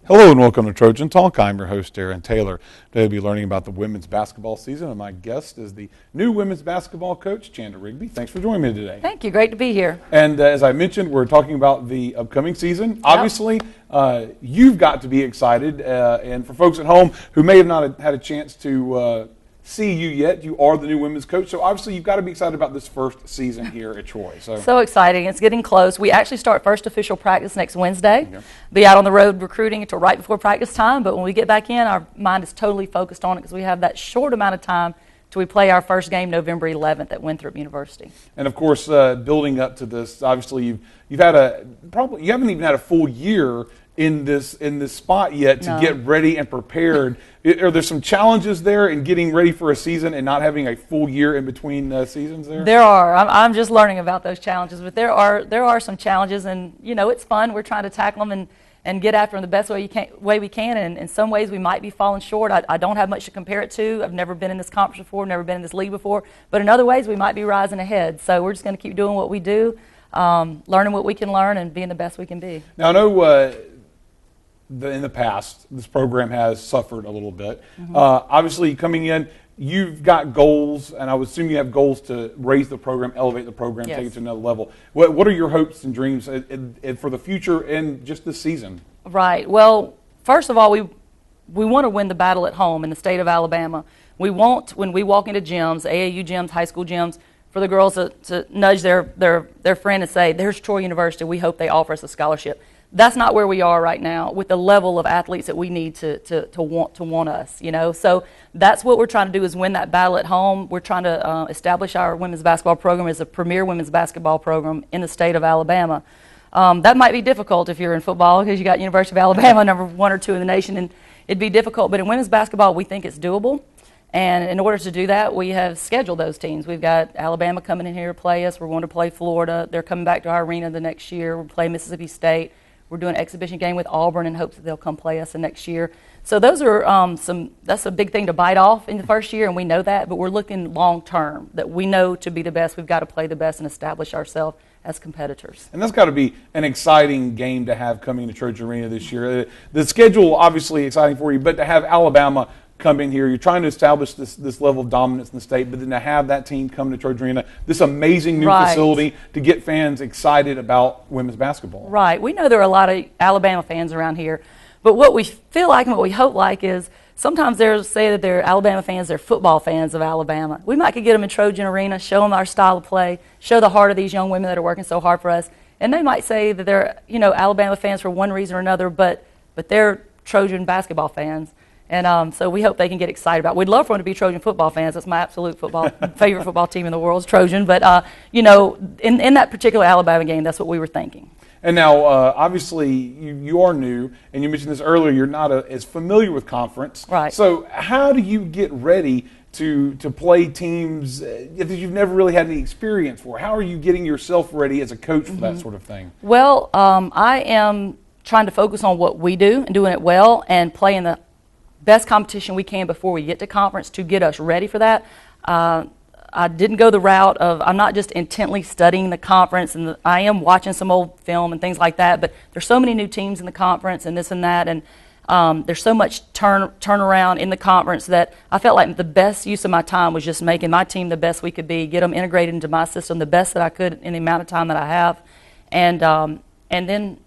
Hello and welcome to Trojan Talk. I'm your host, Aaron Taylor. Today we'll be learning about the women's basketball season, and my guest is the new women's basketball coach, Chanda Rigby. Thanks for joining me today. Thank you. Great to be here. And as I mentioned, we're talking about the upcoming season. Yep. Obviously, you've got to be excited, and for folks at home who may have not had a chance to see you yet, you are the new women's coach, so obviously you've got to be excited about this first season here at Troy. So exciting. It's getting close. We actually start first official practice next Wednesday. Okay. Be out on the road recruiting until right before practice time, but when we get back in, our mind is totally focused on it because we have that short amount of time till we play our first game November 11th at Winthrop University. And of course, building up to this, obviously you haven't even had a full year in this spot yet to get ready and prepared. Are there some challenges there in getting ready for a season and not having a full year in between seasons there? There are. I'm just learning about those challenges, but there are some challenges, and it's fun. We're trying to tackle them and get after them the best way we can. And in some ways, we might be falling short. I don't have much to compare it to. I've never been in this conference before, never been in this league before. But in other ways, we might be rising ahead. So we're just going to keep doing what we do, learning what we can learn, and being the best we can be. Now, I know in the past, this program has suffered a little bit. Mm-hmm. Obviously, coming in, you've got goals, and I would assume you have goals to raise the program, elevate the program, take it to another level. What are your hopes and dreams for the future and just this season? Right. Well, first of all, we want to win the battle at home in the state of Alabama. We want, when we walk into gyms, AAU gyms, high school gyms, for the girls to nudge their friend and say, "There's Troy University. We hope they offer us a scholarship." That's not where we are right now with the level of athletes that we need to want us, So that's what we're trying to do, is win that battle at home. We're trying to establish our women's basketball program as a premier women's basketball program in the state of Alabama. That might be difficult if you're in football because you got University of Alabama, number 1 or 2 in the nation, and it'd be difficult. But in women's basketball, we think it's doable. And in order to do that, we have scheduled those teams. We've got Alabama coming in here to play us. We're going to play Florida. They're coming back to our arena the next year. We'll play Mississippi State. We're doing an exhibition game with Auburn in hopes that they'll come play us the next year. So those are that's a big thing to bite off in the first year, and we know that, but we're looking long term, that we know to be the best, we've got to play the best and establish ourselves as competitors. And that's got to be an exciting game to have coming to Trojan Arena this year. The schedule, obviously exciting for you, but to have Alabama come in here, you're trying to establish this level of dominance in the state, but then to have that team come to Trojan Arena, this amazing new facility to get fans excited about women's basketball. Right. We know there are a lot of Alabama fans around here, but what we feel like and what we hope like is sometimes they'll say that they're Alabama fans, they're football fans of Alabama. We might could get them in Trojan Arena, show them our style of play, show the heart of these young women that are working so hard for us, and they might say that they're Alabama fans for one reason or another, but they're Trojan basketball fans. And so we hope they can get excited about it. We'd love for them to be Trojan football fans. That's my absolute favorite football team in the world is Trojan. But, in that particular Alabama game, that's what we were thinking. And now, obviously, you are new, and you mentioned this earlier, you're not as familiar with conference. Right. So how do you get ready to play teams that you've never really had any experience for? How are you getting yourself ready as a coach for that sort of thing? Well, I am trying to focus on what we do and doing it well and playing the best competition we can before we get to conference to get us ready for that. I didn't go the route of, I'm not just intently studying the conference, and I am watching some old film and things like that, but there's so many new teams in the conference and this and that, and there's so much turnaround in the conference that I felt like the best use of my time was just making my team the best we could be, get them integrated into my system the best that I could in the amount of time that I have, and then,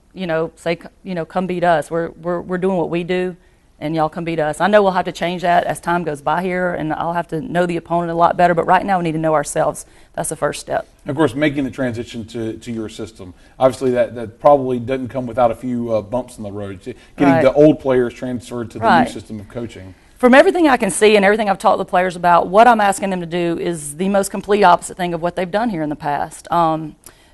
say, come beat us. We're doing what we do, and y'all come beat us. I know we'll have to change that as time goes by here, and I'll have to know the opponent a lot better, but right now we need to know ourselves. That's the first step. And of course, making the transition to your system. Obviously, that probably doesn't come without a few bumps in the road. Getting the old players transferred to the new system of coaching. From everything I can see and everything I've taught the players about, what I'm asking them to do is the most complete opposite thing of what they've done here in the past.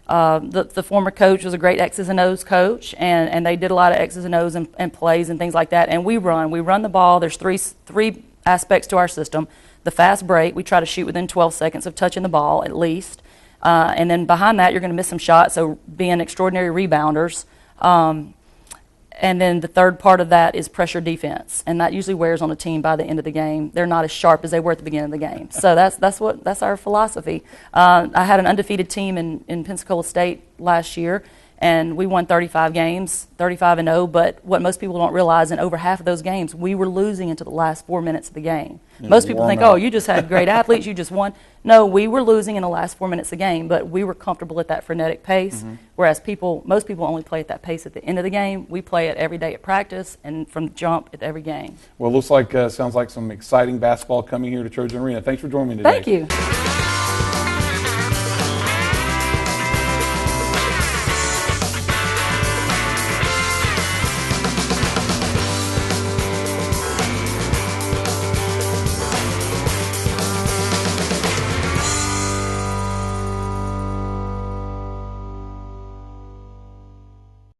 The former coach was a great X's and O's coach, and they did a lot of X's and O's and plays and things like that. And we run the ball. There's three aspects to our system. The fast break, we try to shoot within 12 seconds of touching the ball at least. And then behind that, you're going to miss some shots, so being extraordinary rebounders. And then the third part of that is pressure defense, and that usually wears on a team by the end of the game. They're not as sharp as they were at the beginning of the game. So that's our philosophy. I had an undefeated team in Pensacola State last year, and we won 35 games, 35-0. But what most people don't realize, in over half of those games, we were losing into the last 4 minutes of the game. Most people think, oh, you just had great athletes, you just won. No, we were losing in the last 4 minutes of the game, but we were comfortable at that frenetic pace, whereas most people only play at that pace at the end of the game. We play it every day at practice and from jump at every game. Well, it looks like, sounds like some exciting basketball coming here to Trojan Arena. Thanks for joining me today. Thank you.